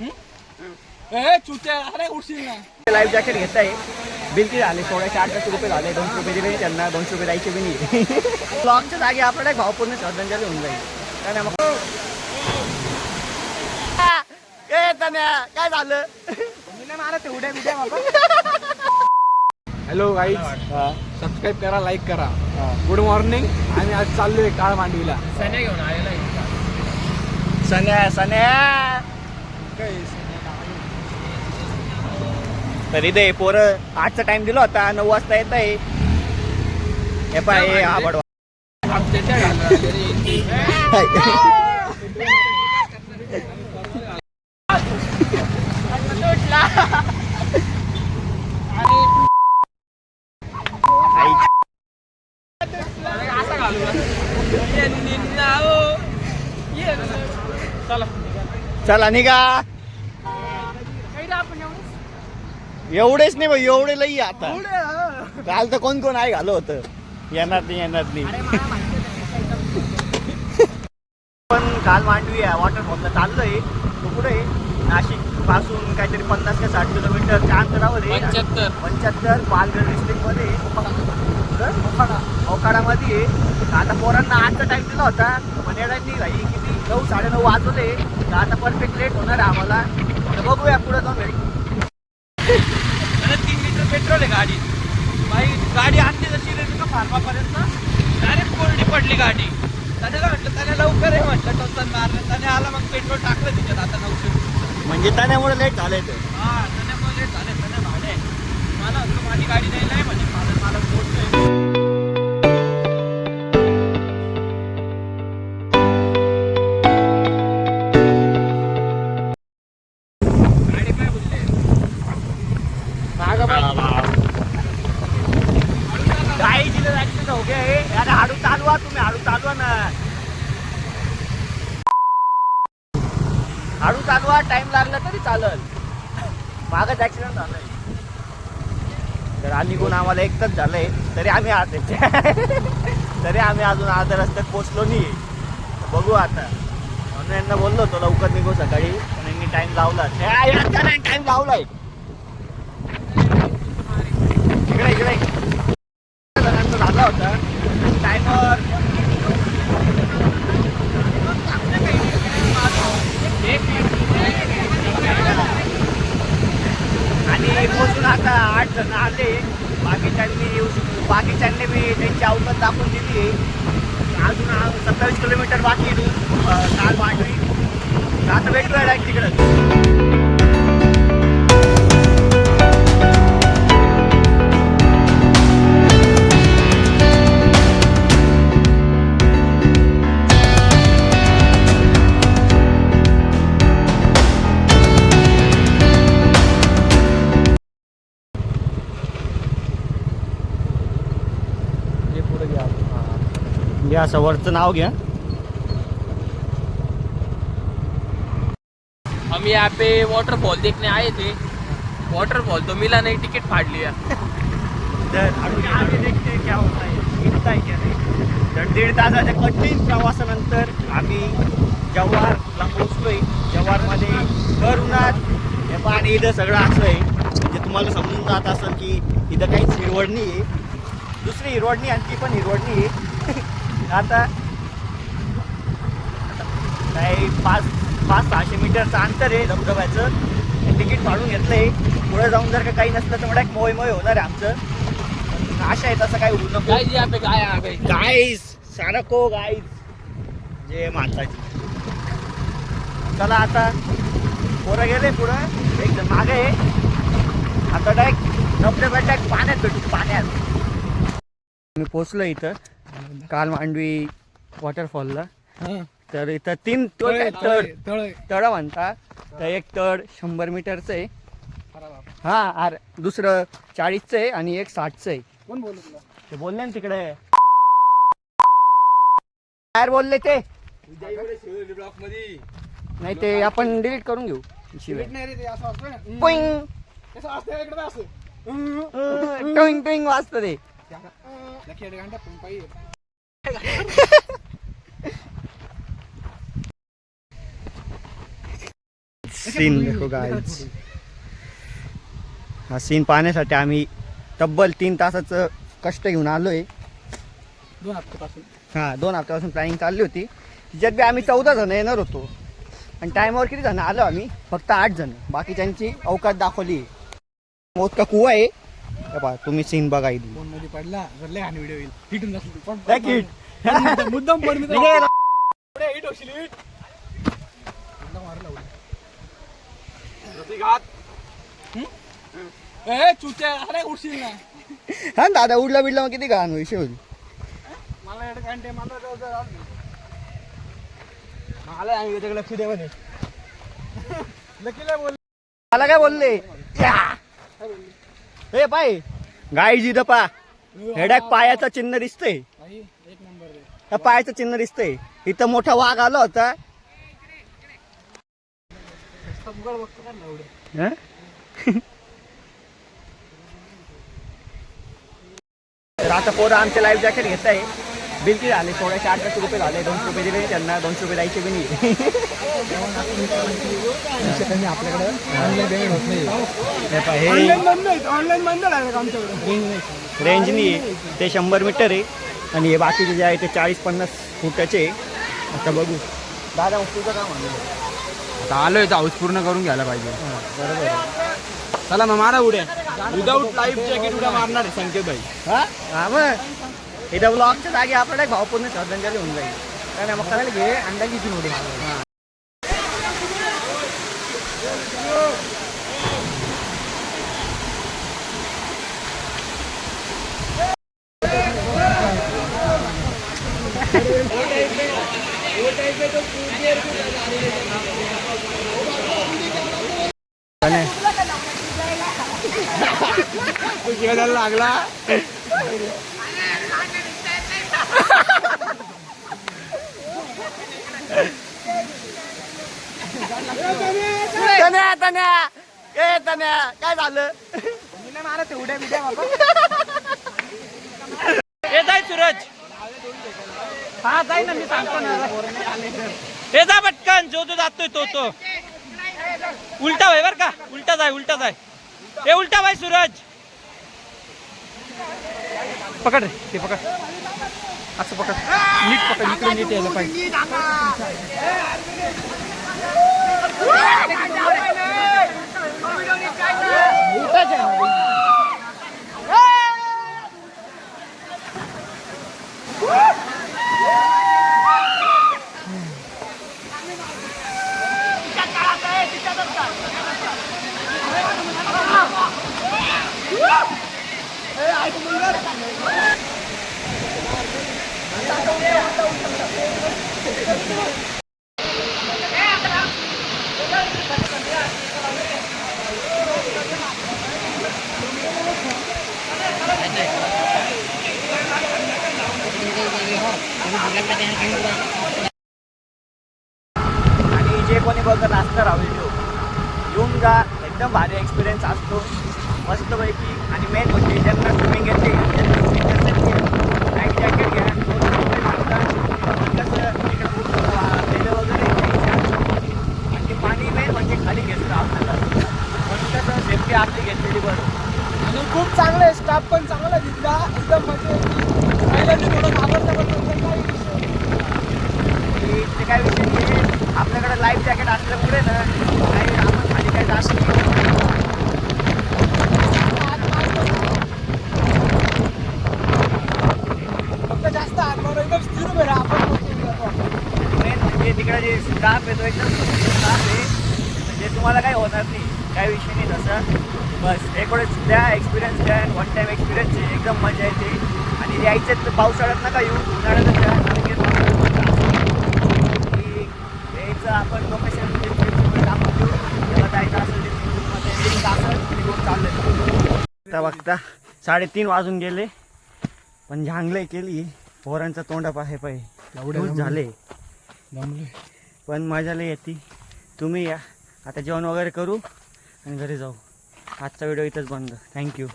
अरे उठशील ना. Life jacket घेताय. बिल किती झाले? 1680 रुपये झाले. 200 रुपये दिले त्यांना. 200 रुपये द्यायचे बी नाही. ब्लॉगच्या जागी आपल्याला एक भावपूर्ण श्रद्धांजली होऊन जाईल. काय मग काय झालं? मला तेवढ्या बिड्या हॅलो गाईज, सबस्क्राईब करा, लाईक करा. Good morning. आम्ही आज चाललोय काळ मांडवीला. सण्या घेऊन आलेला. सण्या तरी दे पोरं 8चा टाइम दिला होता. 9 वाजता येत आहे. हे पाय हा बडवा चला निघा. एवढेच नाही भाई, एवढे लई आता. काल तर कोण कोण आहे घालो होतं. येणार नाही. पण काल मांडवी आहे वॉटरफॉलला चाललोय. तो कुठे नाशिक पासून काहीतरी 50 का 60 किलोमीटरच्या अंतरावर आहे. 75 पालघर डिस्ट्रिक्ट मध्ये मोखाडामध्ये. आता पोरांना 8चा टाइम दिला होता. पण येण्याची भाई किती 9 साडेनऊ वाजवले. तर आता परफेक्ट लेट होणार आहे आम्हाला. तर बघूया पुढे जाऊन घरी. 3 लिटर पेट्रोल आहे गाडी. भाई गाडी आणली जशी रेल्वे फार्मापर्यंत डायरेक्ट कोरडी पडली गाडी. त्याने काय म्हटलं, त्याने लवकर आहे म्हटलं, टोचन मारलं. त्याने आला मग पेट्रोल टाकलं तिच्यात. आता 900 म्हणजे त्यामुळे लेट झालंय ते. हा, त्याच्यामुळे लेट झाले. त्याने भाडे मला असं माझी गाडी द्यायला आहे म्हणजे मला पोहोचतोय. हो गया है यार. हाडू चालवा तुम्ही, हाडू चालवा ना. हाडू चालवा. टाइम लागला तरी चालल. मागच ऍक्सिडेंट झालंय. तर आम्ही गुण आम्हाला एकच झालंय. तरी आम्ही तरी आम्ही अजून अर्ध्या रस्त्यात पोचलो नाही. बघू आता. म्हणून यांना बोललो होतो लवकर निघू सकाळी. पण यांनी टाइम लावला. टाइम लावलाय. इकडे झाला होता टायमर. आणि पोचून आता 8 जण आले. बाकीच्यांनी मी त्यांची अवकाश दाखवून दिली. अजून 27 किलोमीटर बाकी काल मांडवी. आता भेटतोय डायरेक्ट तिकडं. घ्या सवरचं नाव घ्या. हम यहाँ पे वाटरफॉल देखने आए थे. वाटरफॉल तो मिला नहीं, टिकट फाड़ लिया. तर आम्ही देखते क्या होता है, इथं आहे क्या नाही. तर 1.5 तासाच्या कठीण प्रवासानंतर आम्ही जव्हारला पोहोचलोय. जव्हारमध्ये भर उन्हात हे पाणी इथं सगळं असं आहे. म्हणजे तुम्हाला समजून जात असेल की इथं काहीच हिरवळ नाही आहे. दुसरी हिरवळ नाही आणि ती पण हिरवळ नाही आहे. आता काही 500-600 मीटरचं अंतर आहे धबधब्याचं. तिकीट काढून घेतलंय. पुढे जाऊन जर का काही नसलं तर मला मोय होणार आहे आमचं. आशा आहे तसं काही होऊ नको. गाईस सारखो गाईस जे माणसाची. चला आता पोरं गेले पुढं. एक जण मागे आहे. आता डायरेक्ट धबधब्यात डायरेक्ट पाण्यात भेटू. पाण्यात मी पोचलो इथं काल मांडवी वॉटरफॉलला. तर इथं 3 तळ म्हणतात. तर एक तळ 100 मीटरचं आहे. हा अरे दुसरं 40चं आहे आणि एक 60चं आहे. कोण बोललो तुला? ते बोलले ना तिकडे. काय बोलले ते? नाही ते आपण डिलीट करून घेऊ. टोईंग टोईंग वाजतं ते. सीन देखो गाइस. हा सीन पाहण्यासाठी आम्ही तब्बल 3 तासाचं कष्ट घेऊन आलोय. 2 हप्त्यापासून. हा 2 हप्त्यापासून प्लॅनिंग चालली होती. त्याच्यात बी आम्ही 14 जण येणार होतो आणि टायमावर किती जण आलो आम्ही फक्त 8 जण. बाकीच्यांची अवकाश दाखवली. मोठा कुवा आहे बा. तुम्ही सीन बघा इथे. फोन मध्ये पडला भरले आणि व्हिडिओ येईल हिटून जातो मुद्दाम पड मी हिट होशील हिट मारला ए चुत्या अरे उडशील ना. हा दादा उडला बिडला मग किती घाण होईल होईल. मला एवढं कांटे मला मला आम्ही त्याच्याकडे लक्ष द्यावं नाही. लकीला बोल मला काय बोलले हे पाय गाई जिथं पा हेड्याक पायाचं चिन्ह दिसतंय. एक नंबर रे. त्या पायाचं चिन्ह दिसतंय. इथं मोठा वाघ आला होता. बघतो का एवढं. हं? तर आता पोरं आमचे लाईफ जॅकेट घेत आहे. बिल किती झाले 1600-1800 रुपये झाले. 200 रुपये दिले त्यांना. 200 रुपये द्यायचे बी नाही. आपल्याकडे ऑनलाईन पेमेंट होत नाही. ऑनलाईन बंद आहे आमच्याकडे. रेंज नाही ते 100 मीटर आहे आणि हे बाकीचे जे आहे ते 40-50 फुटाचे. आता बघू दादा तुझं काम आहे. आता आलोय तर हाऊस पूर्ण करून घ्यायला पाहिजे. बरोबर. चला मग मारा उड्या. विदाऊट लाईफ जॅकेट उड्या मारणार आहे संकेत भाई. हा मग इथं ब्लॉगच्या जागी आपल्याला एक भावपूर्ण श्रद्धांजली होऊन जाईल. काय नाही मग करायला घे अंदाजी तीन उडी. लागला तन्या काय झालं. मारत उड्या बिड्या हे जाय सूरज. हा जाई ना मी सांगतो ना. हे जा पटकन जो जातोय तो उलटा भाई बर का. उलटा जाय हे उलटा भाई सूरज. पकड रे ते पकड. असं पकड नीट पकड. इकडे नीट यायला पाहिजे. आणि जे कोणी बघत असणार हा व्हिडिओ येऊन जा. एकदम भारी एक्सपिरियन्स असतो मस्तपैकी. आणि मेन म्हणजे ज्यांना स्विमिंग येते त्यांना स्विमिंग नसेल घ्या लाईफ जॅकेट घ्या. कसं इकडे खूप तेलं वगैरे आणि पाणी मेन म्हणजे खाली घेतलं आपल्याला. म्हणजे कसं सेफ्टी आपली घेतलेली बरं. आणि खूप चांगलं आहे. स्टाफ पण चांगला दिसला एकदम. म्हणजे पहिल्यांदा थोडं घाबरलं पण नंतर काही विषय ते काय विषय नाही. आपल्याकडे लाईफ जॅकेट असल्यामुळे ना काही आपण खाली काही जास्त फक्त जास्त हातमार एकदम स्थिर उभे राहा. आपण मेन म्हणजे तिकडे जे स्टाफ येतो एकदम स्टाफ आहे. म्हणजे तुम्हाला काही होणार नाही. काही विषय नाही तसं. बस एवढंच द्या एक्सपिरियन्स द्या. वन टाईम एक्सपिरियन्स आहे. एकदम मजा येते. आणि यायचं तर पावसाळ्यात नका येऊ. उन्हाळ्यातच द्या. यायचं आपण लोकेशन टाकून देऊ. जेव्हा जायचं असेल ते बघता 3:30 वाजून गेले. पण झांगले केली. पोरांचा तोंडा पाहे पाहिजे झाले. पण मजा लई येते. तुम्ही या. आता जेवण वगैरे करू आणि घरी जाऊ. आजचा व्हिडिओ इथंच बंद. थँक्यू.